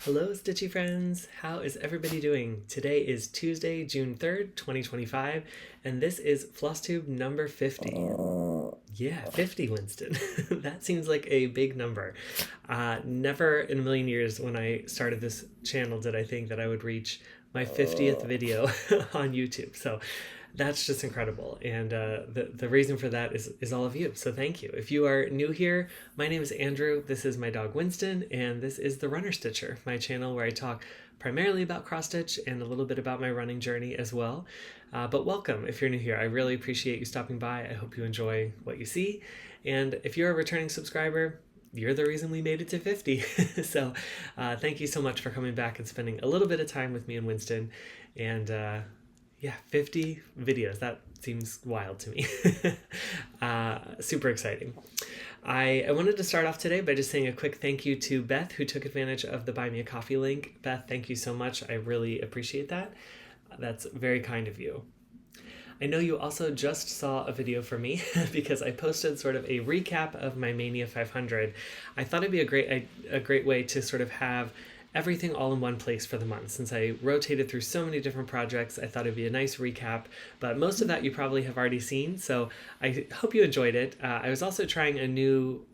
Hello, Stitchy friends! How is everybody doing? Today is Tuesday, June 3rd, 2025, and this is Flosstube number 50. Yeah, 50, Winston. That seems like a big number. Never in a million years when I started this channel did I think that I would reach my 50th video on YouTube. So that's just incredible. And the reason for that is all of you. So thank you. If you are new here, my name is Andrew. This is my dog Winston, and this is The Runner Stitcher, my channel where I talk primarily about cross stitch and a little bit about my running journey as well. But welcome if you're new here. I really appreciate you stopping by. I hope you enjoy what you see. And if you're a returning subscriber, you're the reason we made it to 50. So thank you so much for coming back and spending a little bit of time with me and Winston. And yeah, 50 videos. That seems wild to me. Super exciting. I wanted to start off today by just saying a quick thank you to Beth, who took advantage of the Buy Me a Coffee link. Beth, thank you so much. I really appreciate that. That's very kind of you. I know you also just saw a video from me because I posted sort of a recap of my Mania 500. I thought it'd be a great way to sort of have everything all in one place for the month. Since I rotated through so many different projects, I thought it'd be a nice recap, but most of that you probably have already seen, so I hope you enjoyed it. I was also trying a new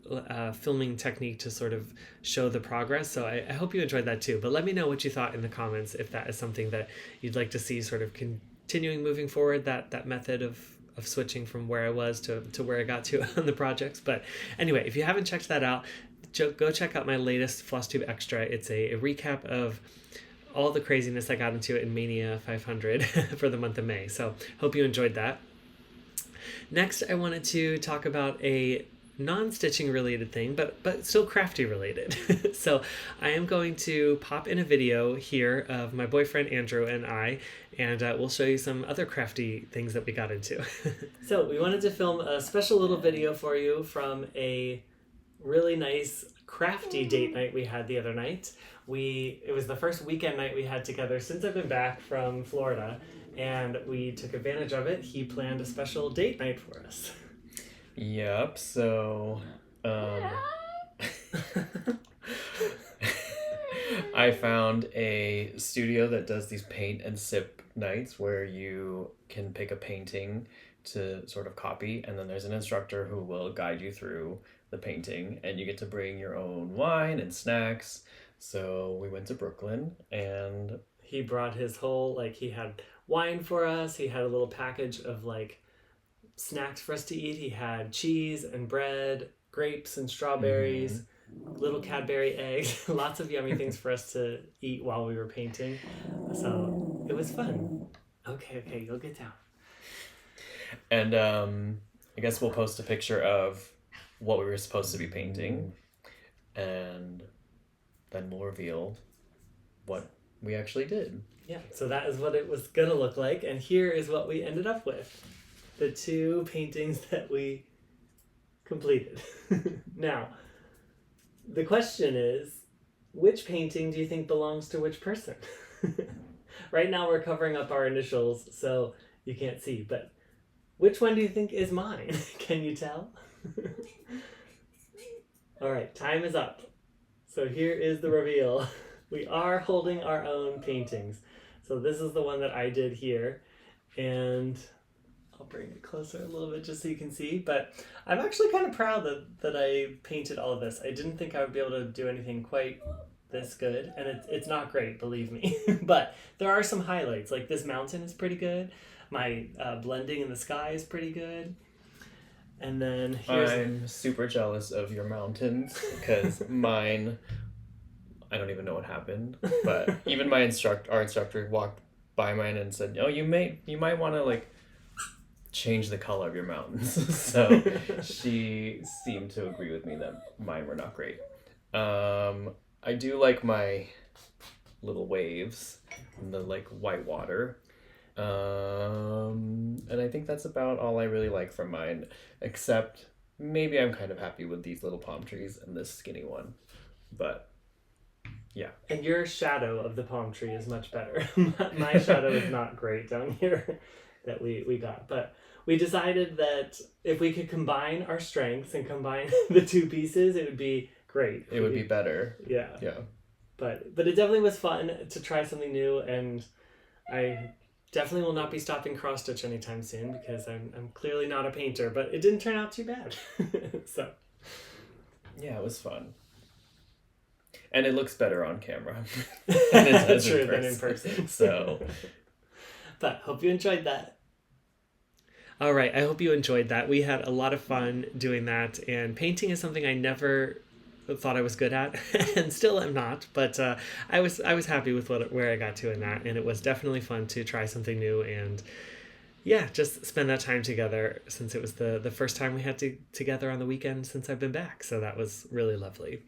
filming technique to sort of show the progress, so I hope you enjoyed that too. But let me know what you thought in the comments if that is something that you'd like to see sort of continuing moving forward, that method of switching from where I was to where I got to on the projects. But anyway, if you haven't checked that out, go check out my latest Flosstube Extra. It's a recap of all the craziness I got into in Mania 500 for the month of May. So hope you enjoyed that. Next, I wanted to talk about a non-stitching related thing, but still crafty related. So I am going to pop in a video here of my boyfriend Andrew and I, and we'll show you some other crafty things that we got into. So we wanted to film a special little video for you from a really nice crafty date night we had the other night. It was the first weekend night we had together since I've been back from Florida, and we took advantage of it. He planned a special date night for us. Yep, so I found a studio that does these paint and sip nights where you can pick a painting to sort of copy, and then there's an instructor who will guide you through the painting, and you get to bring your own wine and snacks. So we went to Brooklyn, and he brought his whole, he had wine for us, he had a little package of snacks for us to eat. He had cheese and bread, grapes and strawberries, little Cadbury eggs, lots of yummy things for us to eat while we were painting. So it was fun. Okay, you'll get down. And I guess we'll post a picture of what we were supposed to be painting, and then we'll reveal what we actually did. Yeah, so that is what it was gonna look like, and here is what we ended up with. The two paintings that we completed. Now, the question is, which painting do you think belongs to which person? Right now we're covering up our initials, so you can't see, but which one do you think is mine? Can you tell? All right, time is up. So here is the reveal. We are holding our own paintings. So this is the one that I did here, and I'll bring it closer a little bit just so you can see, but I'm actually kind of proud that I painted all of this. I didn't think I would be able to do anything quite this good, and it's not great, believe me. But there are some highlights, like this mountain is pretty good. My blending in the sky is pretty good. And then I'm super jealous of your mountains because mine, I don't even know what happened, but even our instructor walked by mine and said, "Oh, you might want to change the color of your mountains." So she seemed to agree with me that mine were not great. I do like my little waves and the white water. And I think that's about all I really like from mine, except maybe I'm kind of happy with these little palm trees and this skinny one, but yeah. And your shadow of the palm tree is much better. My shadow is not great down here that we got, but we decided that if we could combine our strengths and combine the two pieces, it would be great. It would be better. Yeah. But it definitely was fun to try something new, and I definitely will not be stopping cross stitch anytime soon because I'm clearly not a painter, but it didn't turn out too bad. So yeah, it was fun. And it looks better on camera than it does than in person. So, but hope you enjoyed that. All right, I hope you enjoyed that. We had a lot of fun doing that, and painting is something I never thought I was good at, and still am not. But I was happy with where I got to in that, and it was definitely fun to try something new and yeah, just spend that time together since it was the first time we had together on the weekend since I've been back. So that was really lovely.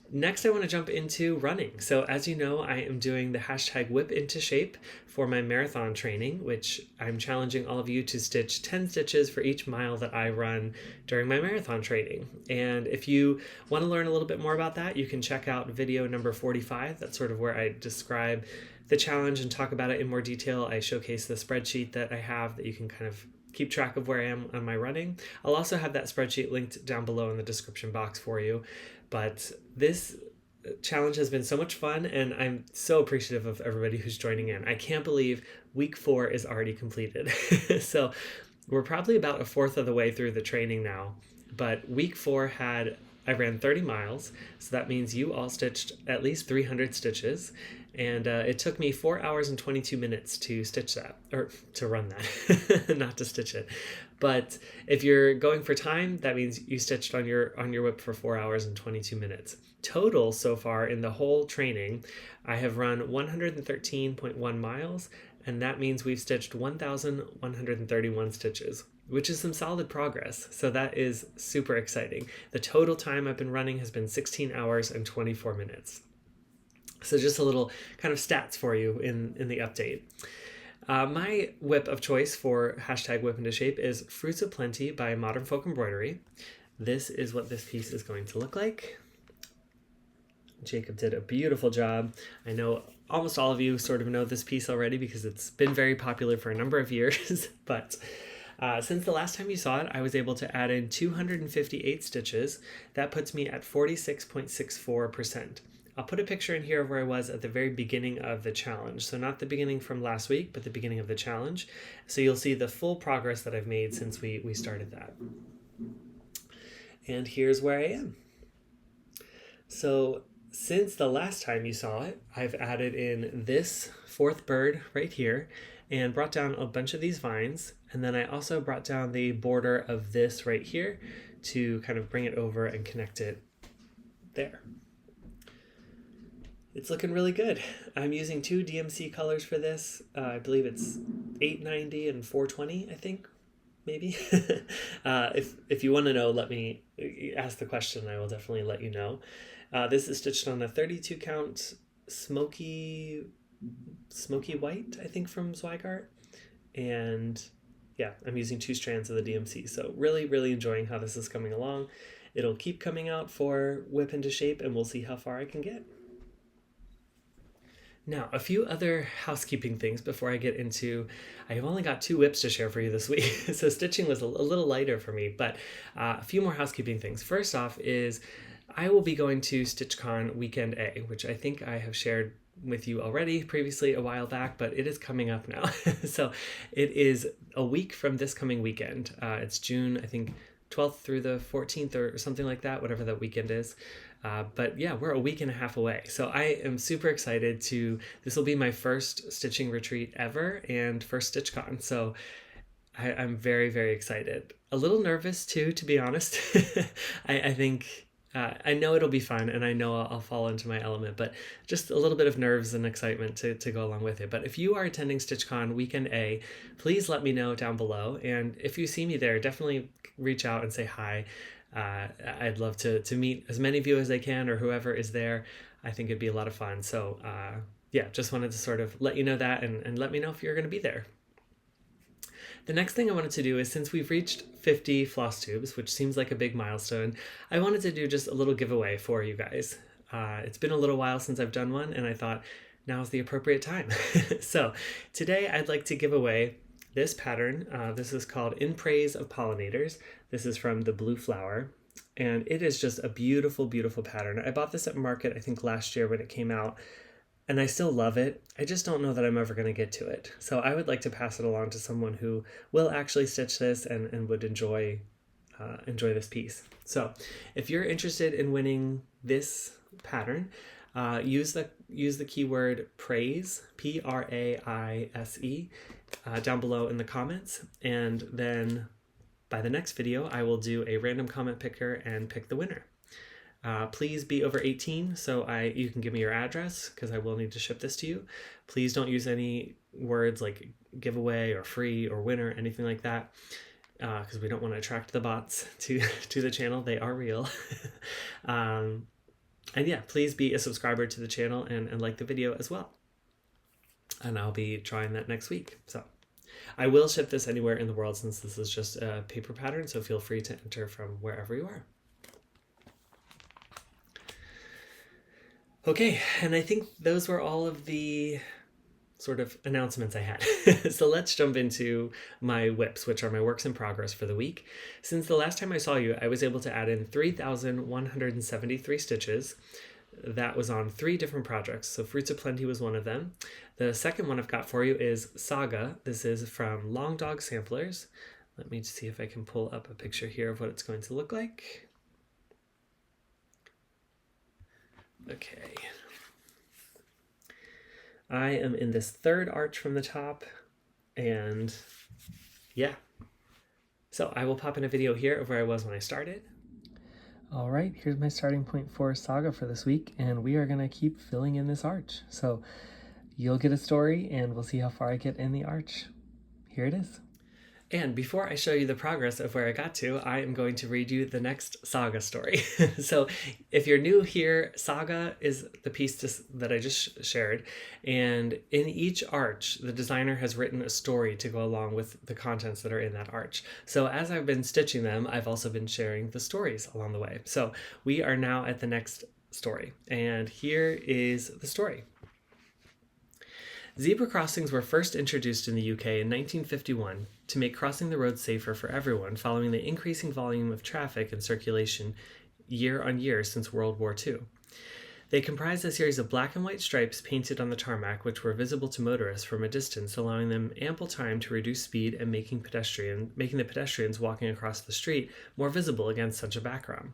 Next, I want to jump into running. So as you know, I am doing the hashtag whip into shape for my marathon training, which I'm challenging all of you to stitch 10 stitches for each mile that I run during my marathon training. And if you want to learn a little bit more about that, you can check out video number 45. That's sort of where I describe the challenge and talk about it in more detail. I showcase the spreadsheet that I have that you can kind of keep track of where I am on my running. I'll also have that spreadsheet linked down below in the description box for you. But this challenge has been so much fun, and I'm so appreciative of everybody who's joining in. I can't believe week 4 is already completed. So we're probably about a fourth of the way through the training now. But week 4 I ran 30 miles, so that means you all stitched at least 300 stitches. And it took me 4 hours and 22 minutes to stitch that, or to run that, not to stitch it. But if you're going for time, that means you stitched on your whip for 4 hours and 22 minutes. Total so far in the whole training, I have run 113.1 miles, and that means we've stitched 1,131 stitches, which is some solid progress. So that is super exciting. The total time I've been running has been 16 hours and 24 minutes. So just a little kind of stats for you in the update. My whip of choice for hashtag whip into shape is Fruits of Plenty by Modern Folk Embroidery. This is what this piece is going to look like. Jacob did a beautiful job. I know almost all of you sort of know this piece already because it's been very popular for a number of years, but since the last time you saw it, I was able to add in 258 stitches. That puts me at 46.64%. I'll put a picture in here of where I was at the very beginning of the challenge. So not the beginning from last week, but the beginning of the challenge. So you'll see the full progress that I've made since we started that. And here's where I am. So since the last time you saw it, I've added in this fourth bird right here and brought down a bunch of these vines. And then I also brought down the border of this right here to kind of bring it over and connect it there. It's looking really good. I'm using 2 DMC colors for this. I believe it's 890 and 420, I think, maybe. If you want to know, let me ask the question. I will definitely let you know. This is stitched on a 32 count smoky white, I think, from Zweigart. And yeah, I'm using 2 strands of the DMC. So really, really enjoying how this is coming along. It'll keep coming out for Whip into Shape, and we'll see how far I can get. Now, a few other housekeeping things before I get into, I have only got 2 whips to share for you this week, so stitching was a little lighter for me, but a few more housekeeping things. First off is I will be going to StitchCon Weekend A, which I think I have shared with you already previously a while back, but it is coming up now. So it is a week from this coming weekend. It's June, I think, 12th through the 14th or something like that, whatever that weekend is. But yeah, we're a week and a half away. So I am super excited this will be my first stitching retreat ever and first StitchCon. So I'm very, very excited. A little nervous too, to be honest. I think, I know it'll be fun and I know I'll fall into my element, but just a little bit of nerves and excitement to go along with it. But if you are attending StitchCon Weekend A, please let me know down below. And if you see me there, definitely reach out and say hi. I'd love to meet as many of you as I can or whoever is there. I think it'd be a lot of fun. So yeah, just wanted to sort of let you know that and let me know if you're going to be there. The next thing I wanted to do is, since we've reached 50 floss tubes, which seems like a big milestone, I wanted to do just a little giveaway for you guys. It's been a little while since I've done one, and I thought now's the appropriate time. So today I'd like to give away this pattern. This is called In Praise of Pollinators. This is from the Blue Flower. And it is just a beautiful, beautiful pattern. I bought this at market, I think last year when it came out, and I still love it. I just don't know that I'm ever going to get to it. So I would like to pass it along to someone who will actually stitch this and would enjoy this piece. So if you're interested in winning this pattern, use the keyword praise, praise, down below in the comments, and then by the next video I will do a random comment picker and pick the winner. Please be over 18 so you can give me your address, because I will need to ship this to you. Please don't use any words like giveaway or free or winner, anything like that, because we don't want to attract the bots to the channel. They are real. And yeah, please be a subscriber to the channel and like the video as well. And I'll be trying that next week. So I will ship this anywhere in the world since this is just a paper pattern, so feel free to enter from wherever you are. Okay, and I think those were all of the sort of announcements I had. So let's jump into my whips, which are my works in progress for the week. Since the last time I saw you, I was able to add in 3,173 stitches. That was on 3 different projects. So Fruits of Plenty was one of them. The second one I've got for you is Saga. This is from Long Dog Samplers. Let me see if I can pull up a picture here of what it's going to look like. Okay. I am in this third arch from the top, and yeah. So I will pop in a video here of where I was when I started. All right, here's my starting point for Saga for this week, and we are gonna keep filling in this arch. So you'll get a story, and we'll see how far I get in the arch. Here it is. And before I show you the progress of where I got to, I am going to read you the next Saga story. So if you're new here, Saga is the piece that I just shared. And in each arch, the designer has written a story to go along with the contents that are in that arch. So as I've been stitching them, I've also been sharing the stories along the way. So we are now at the next story. And here is the story. Zebra crossings were first introduced in the UK in 1951 to make crossing the road safer for everyone following the increasing volume of traffic and circulation year on year since World War II. They comprised a series of black and white stripes painted on the tarmac which were visible to motorists from a distance, allowing them ample time to reduce speed and making the pedestrians walking across the street more visible against such a background.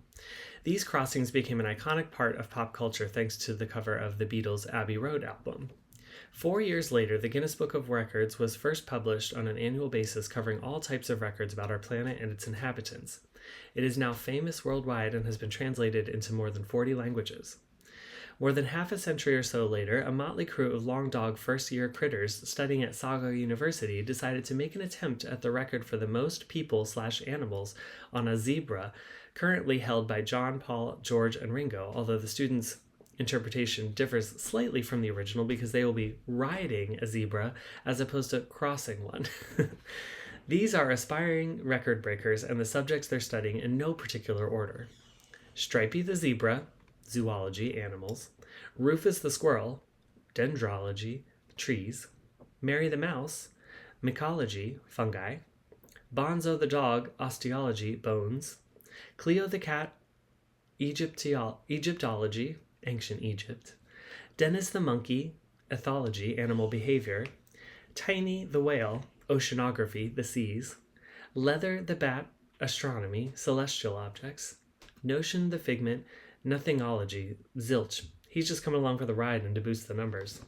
These crossings became an iconic part of pop culture thanks to the cover of the Beatles' Abbey Road album. 4 years later, the Guinness Book of Records was first published on an annual basis covering all types of records about our planet and its inhabitants. It is now famous worldwide and has been translated into more than 40 languages. More than half a century or so later, a motley crew of long dog first-year critters studying at Saga University decided to make an attempt at the record for the most people/animals on a zebra, currently held by John, Paul, George, and Ringo, although the students' interpretation differs slightly from the original because they will be riding a zebra as opposed to crossing one. These are aspiring record breakers and the subjects they're studying in no particular order. Stripey the zebra, zoology, animals. Rufus the squirrel, dendrology, trees. Mary the mouse, mycology, fungi. Bonzo the dog, osteology, bones. Cleo the cat, Egyptology, ancient Egypt. Dennis the monkey, ethology, animal behavior. Tiny the whale, oceanography, the seas. Leather the bat, astronomy, celestial objects. Notion the figment, nothingology, zilch. He's just coming along for the ride and to boost the numbers.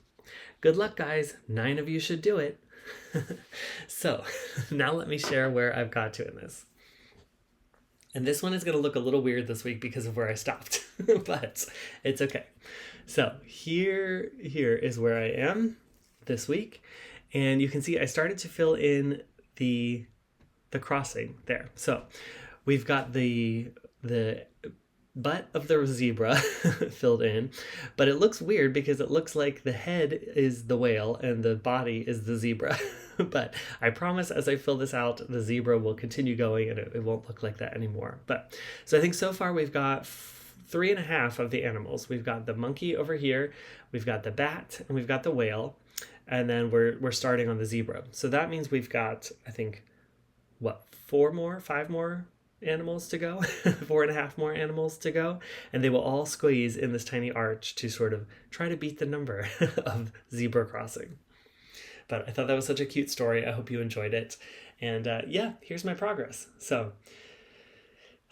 Good luck, guys. 9 of you should do it. So, now let me share where I've got to in this. And this one is going to look a little weird this week because of where I stopped, but it's okay. So here is where I am this week. And you can see I started to fill in the crossing there. So we've got the butt of the zebra filled in, but it looks weird because it looks like the head is the whale and the body is the zebra. But I promise as I fill this out, the zebra will continue going and it won't look like that anymore. But so I think so far we've got 3.5 of the animals. We've got the monkey over here, we've got the bat, and we've got the whale, and then we're starting on the zebra. So that means we've got, I think, what, 5 more animals to go, 4.5 more animals to go, and they will all squeeze in this tiny arch to sort of try to beat the number of zebra crossing. But I thought that was such a cute story. I hope you enjoyed it. And yeah, here's my progress. So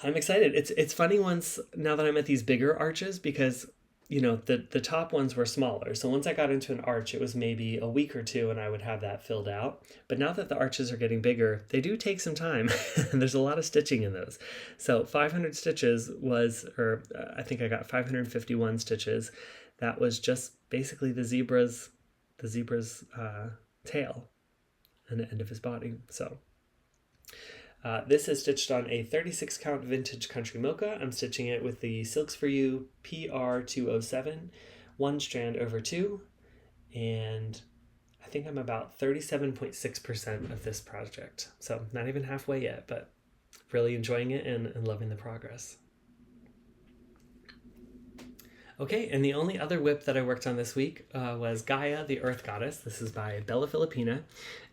I'm excited. It's funny once, now that I'm at these bigger arches, because the top ones were smaller. So once I got into an arch, it was maybe a week or two and I would have that filled out. But now that the arches are getting bigger, they do take some time. And there's a lot of stitching in those. So 500 stitches was, or I think I got 551 stitches. That was just basically the zebra's tail and the end of his body. So this is stitched on a 36 count vintage country mocha. I'm stitching it with the Silks for You PR207, 1 strand over 2, and I think I'm about 37.6% of this project. So not even halfway yet, but really enjoying it and loving the progress. Okay, and the only other whip that I worked on this week was Gaia, the Earth Goddess. This is by Bella Filipina.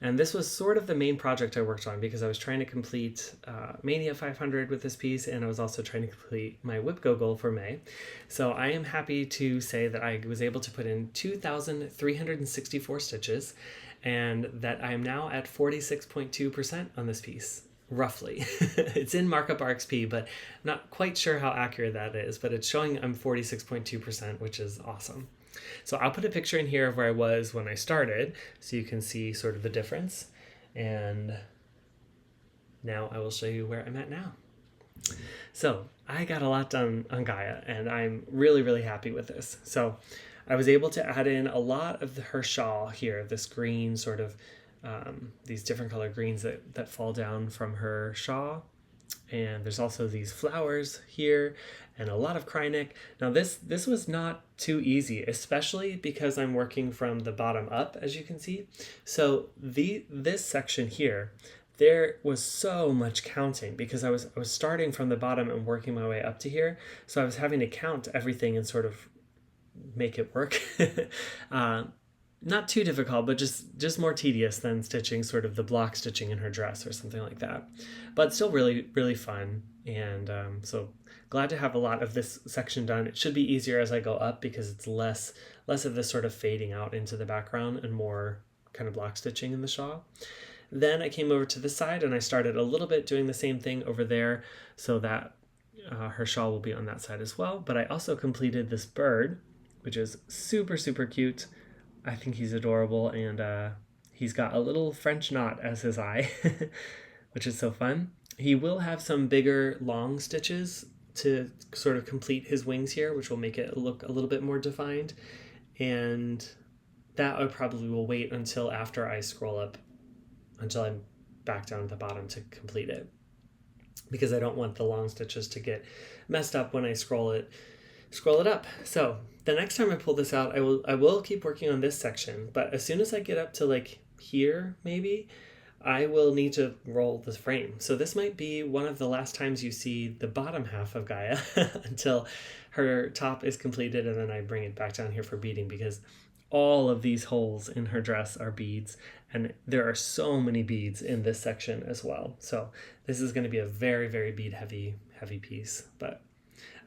And this was sort of the main project I worked on because I was trying to complete Mania 500 with this piece, and I was also trying to complete my Whipgo goal for May. So I am happy to say that I was able to put in 2,364 stitches, and that I am now at 46.2% on this piece. Roughly. It's in markup RXP, but not quite sure how accurate that is, but it's showing I'm 46.2%, which is awesome. So I'll put a picture in here of where I was when I started, so you can see sort of the difference. And now I will show you where I'm at now. So I got a lot done on Gaia, and I'm really, really happy with this. So I was able to add in a lot of her shawl here, this green sort of these different color greens that fall down from her shawl. And there's also these flowers here and a lot of krynic. Now this was not too easy, especially because I'm working from the bottom up, as you can see. So this section here, there was so much counting because I was starting from the bottom and working my way up to here. So I was having to count everything and sort of make it work. Not too difficult, but just more tedious than stitching sort of the block stitching in her dress or something like that. But still really, really fun. And so glad to have a lot of this section done. It should be easier as I go up because it's less of this sort of fading out into the background and more kind of block stitching in the shawl. Then I came over to this side and I started a little bit doing the same thing over there so that her shawl will be on that side as well. But I also completed this bird, which is super, super cute. I think he's adorable, and he's got a little French knot as his eye, which is so fun. He will have some bigger long stitches to sort of complete his wings here, which will make it look a little bit more defined. And that I probably will wait until after I scroll up, until I'm back down at the bottom to complete it, because I don't want the long stitches to get messed up when I scroll it up. So the next time I pull this out, I will keep working on this section, but as soon as I get up to like here, maybe, I will need to roll the frame. So this might be one of the last times you see the bottom half of Gaia until her top is completed, and then I bring it back down here for beading, because all of these holes in her dress are beads, and there are so many beads in this section as well. So this is going to be a very, very bead heavy piece, but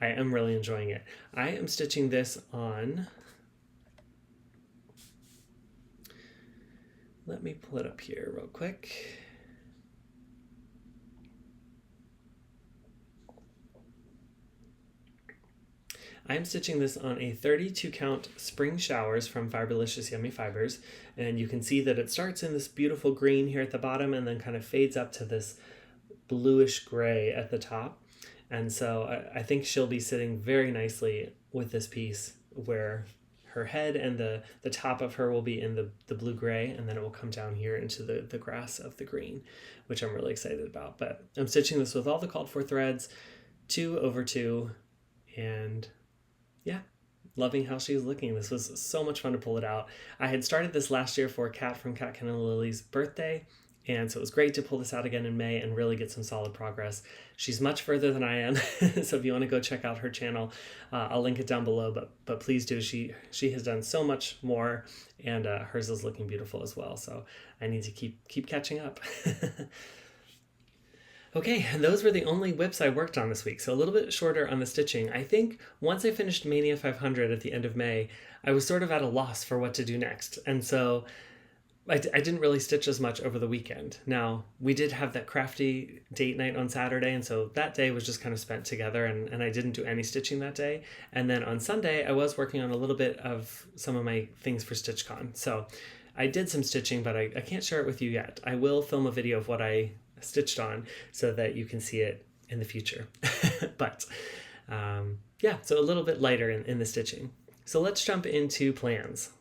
I am really enjoying it. I am stitching this on, let me pull it up here real quick. I am stitching this on a 32 count Spring Showers from Fiberlicious Yummy Fibers, and you can see that it starts in this beautiful green here at the bottom and then kind of fades up to this bluish gray at the top. And so I think she'll be sitting very nicely with this piece, where her head and the top of her will be in the blue-gray, and then it will come down here into the grass of the green, which I'm really excited about. But I'm stitching this with all the called for threads, 2 over 2, and yeah, loving how she's looking. This was so much fun to pull it out. I had started this last year for Kat from Cat Ken and Lily's birthday, and so it was great to pull this out again in May and really get some solid progress. She's much further than I am, so if you want to go check out her channel, I'll link it down below, but please do. She has done so much more, and hers is looking beautiful as well, so I need to keep catching up. Okay, and those were the only whips I worked on this week, so a little bit shorter on the stitching. I think once I finished Mania 500 at the end of May, I was sort of at a loss for what to do next, and so I didn't really stitch as much over the weekend. Now, we did have that crafty date night on Saturday, and so that day was just kind of spent together, and I didn't do any stitching that day. And then on Sunday, I was working on a little bit of some of my things for StitchCon. So I did some stitching, but I can't share it with you yet. I will film a video of what I stitched on so that you can see it in the future. But yeah, so a little bit lighter in the stitching. So let's jump into plans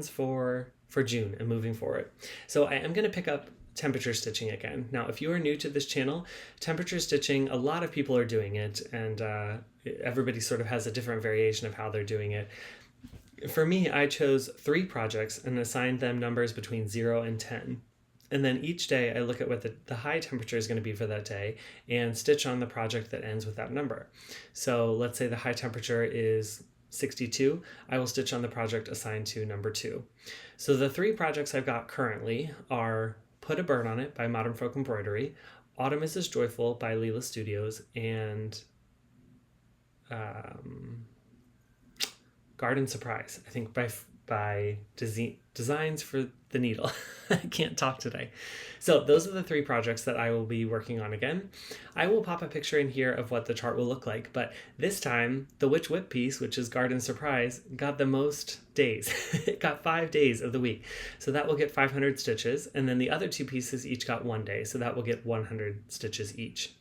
for June and moving forward. So I am going to pick up temperature stitching again. Now, if you are new to this channel, temperature stitching, a lot of people are doing it, and everybody sort of has a different variation of how they're doing it. For me, I chose 3 projects and assigned them numbers between 0 and 10. And then each day I look at what the high temperature is going to be for that day and stitch on the project that ends with that number. So let's say the high temperature is 62, I will stitch on the project assigned to number 2. So the 3 projects I've got currently are Put a Bird on It by Modern Folk Embroidery, Autumn is Joyful by Leela Studios, and Garden Surprise, I think by Designs for the Needle. I can't talk today. So those are the 3 projects that I will be working on again. I will pop a picture in here of what the chart will look like, but this time the Witch Whip piece, which is Garden Surprise, got the most days. It got 5 days of the week. So that will get 500 stitches, and then the other 2 pieces each got 1 day, so that will get 100 stitches each.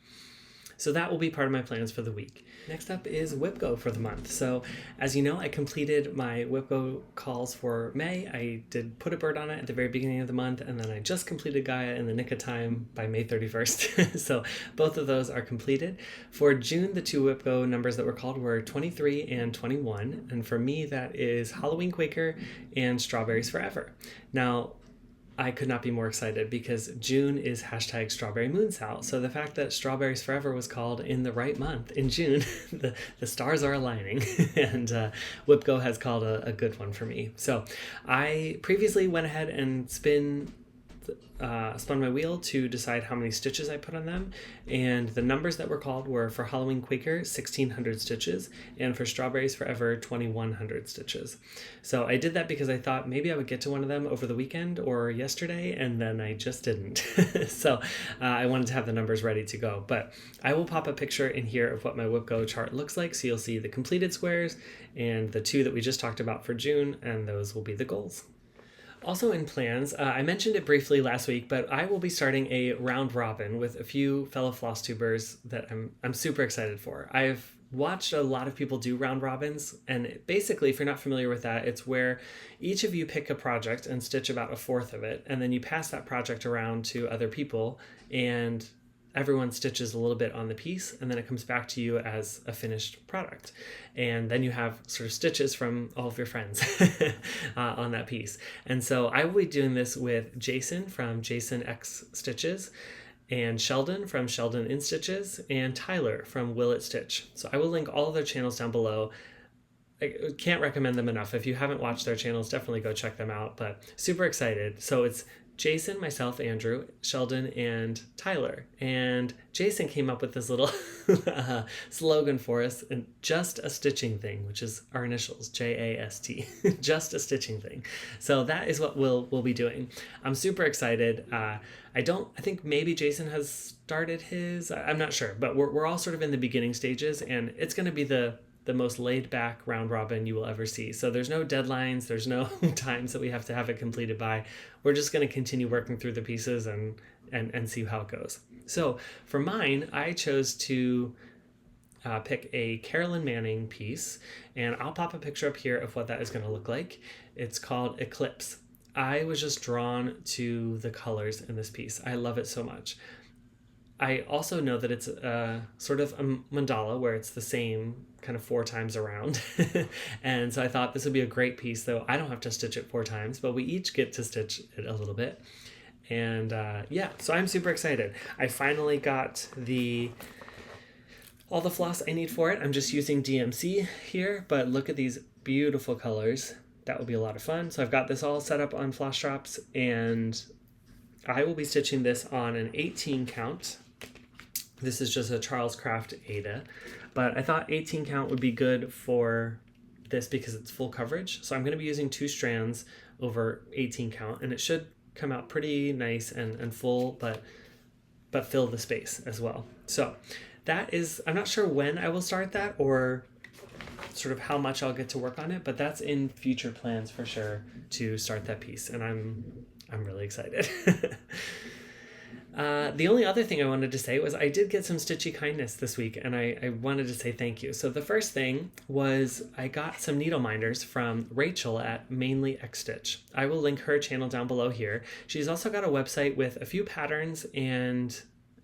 So that will be part of my plans for the week. Next up is Whipgo for the month. So as you know, I completed my Whipgo calls for May. I did Put a Bird on It at the very beginning of the month, and then I just completed Gaia in the nick of time by May 31st. So both of those are completed. For June, the 2 Whipgo numbers that were called were 23 and 21. And for me, that is Halloween Quaker and Strawberries Forever. Now, I could not be more excited because June is hashtag Strawberry Moon Sal. So the fact that Strawberries Forever was called in the right month in June, the stars are aligning, and Whipgo has called a good one for me. So I previously went ahead and spun my wheel to decide how many stitches I put on them, and the numbers that were called were for Halloween Quaker 1600 stitches, and for Strawberries Forever 2100 stitches. So I did that because I thought maybe I would get to one of them over the weekend or yesterday, and then I just didn't. So I wanted to have the numbers ready to go, but I will pop a picture in here of what my Whipgo chart looks like, so you'll see the completed squares and the 2 that we just talked about for June, and those will be the goals. Also in plans, I mentioned it briefly last week, but I will be starting a round robin with a few fellow Flosstubers that I'm super excited for. I've watched a lot of people do round robins, and basically, if you're not familiar with that, it's where each of you pick a project and stitch about a fourth of it, and then you pass that project around to other people, and everyone stitches a little bit on the piece, and then it comes back to you as a finished product. And then you have sort of stitches from all of your friends on that piece. And so I will be doing this with Jason from Jason X Stitches, and Sheldon from Sheldon In Stitches, and Tyler from Will It Stitch. So I will link all of their channels down below. I can't recommend them enough. If you haven't watched their channels, definitely go check them out, but super excited. So it's Jason, myself, Andrew, Sheldon, and Tyler. And Jason came up with this little slogan for us, and just a stitching thing, which is our initials, JAST, just a stitching thing. So that is what we'll be doing. I'm super excited. I think maybe Jason has started his, I'm not sure, but we're all sort of in the beginning stages, and it's going to be the most laid back round robin you will ever see. So there's no deadlines, there's no times that we have to have it completed by. We're just going to continue working through the pieces and see how it goes. So for mine, I chose to pick a Carolyn Manning piece, and I'll pop a picture up here of what that is going to look like. It's called Eclipse. I was just drawn to the colors in this piece. I love it so much. I also know that it's sort of a mandala where it's the same kind of 4 times around. And so I thought this would be a great piece, though I don't have to stitch it 4 times, but we each get to stitch it a little bit. And yeah, so I'm super excited. I finally got all the floss I need for it. I'm just using DMC here, but look at these beautiful colors. That will be a lot of fun. So I've got this all set up on floss drops, and I will be stitching this on an 18 count This is just a Charles Craft Ada, but I thought 18 count would be good for this because it's full coverage. So I'm going to be using 2 strands over 18 count, and it should come out pretty nice and full, but fill the space as well. So that is, I'm not sure when I will start that or sort of how much I'll get to work on it, but that's in future plans for sure to start that piece, and I'm really excited. The only other thing I wanted to say was I did get some Stitchy Kindness this week, and I wanted to say thank you. So the first thing was I got some needle minders from Rachel at Mainly X Stitch. I will link her channel down below here. She's also got a website with a few patterns and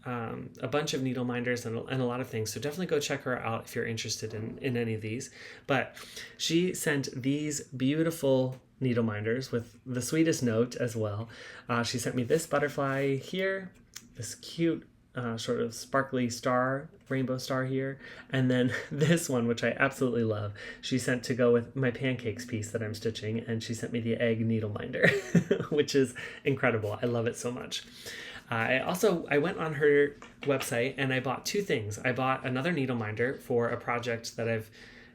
a bunch of needle minders and a lot of things. So definitely go check her out if you're interested in any of these. But she sent these beautiful needle minders with the sweetest note as well. She sent me this butterfly here, this cute sort of sparkly star, rainbow star here, and then this one, which I absolutely love, she sent to go with my pancakes piece that I'm stitching, and she sent me the egg needle minder, which is incredible. I love it so much. I went on her website and I bought 2 things. I bought another needle minder for a project that I've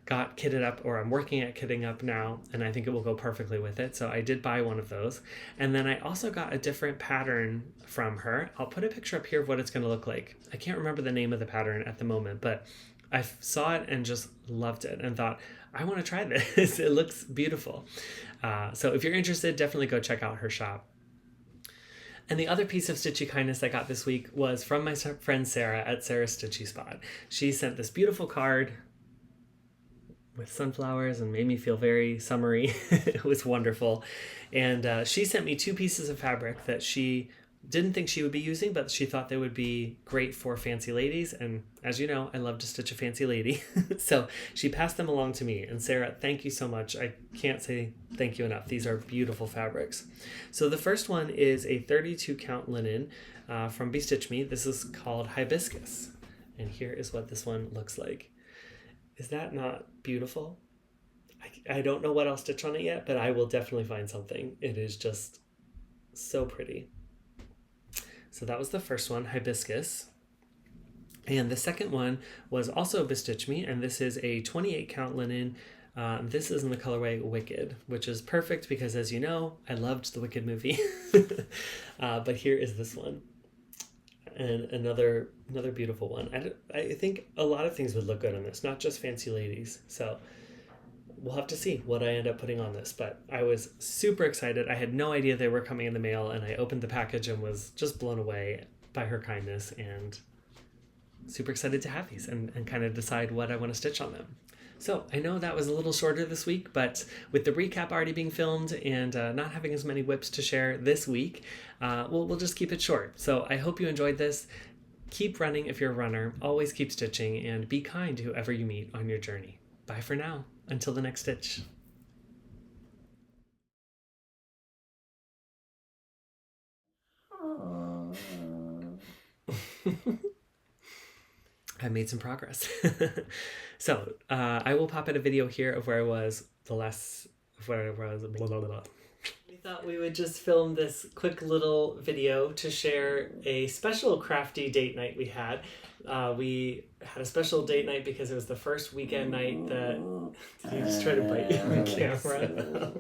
got kitted up, or I'm working at kitting up now, and I think it will go perfectly with it. So I did buy one of those. And then I also got a different pattern from her. I'll put a picture up here of what it's going to look like. I can't remember the name of the pattern at the moment, but I saw it and just loved it and thought, I want to try this. It looks beautiful. So if you're interested, definitely go check out her shop. And the other piece of Stitchy Kindness I got this week was from my friend Sarah at Sarah's Stitchy Spot. She sent this beautiful card with sunflowers and made me feel very summery. It was wonderful. And she sent me 2 pieces of fabric that she didn't think she would be using, but she thought they would be great for fancy ladies. And as you know, I love to stitch a fancy lady. So she passed them along to me. And Sarah, thank you so much. I can't say thank you enough. These are beautiful fabrics. So the first one is a 32 count linen from Bestitch Me. This is called Hibiscus. And here is what this one looks like. Is that not beautiful? I don't know what I'll stitch on it yet, but I will definitely find something. It is just so pretty. So that was the first one, Hibiscus. And the second one was also Bestitch Me, and this is a 28 count linen. This is in the colorway Wicked, which is perfect because, as you know, I loved the Wicked movie. But here is this one. And another beautiful one. I think a lot of things would look good on this, not just fancy ladies. So we'll have to see what I end up putting on this, but I was super excited. I had no idea they were coming in the mail, and I opened the package and was just blown away by her kindness, and super excited to have these and kind of decide what I want to stitch on them. So I know that was a little shorter this week, but with the recap already being filmed and not having as many whips to share this week, we'll just keep it short. So I hope you enjoyed this. Keep running if you're a runner. Always keep stitching, and be kind to whoever you meet on your journey. Bye for now. Until the next stitch. I made some progress. So I will pop in a video here of where I was blah, blah, blah. We thought we would just film this quick little video to share a special crafty date night we had. We had a special date night because it was the first weekend night that... Did you just try to bite you on camera?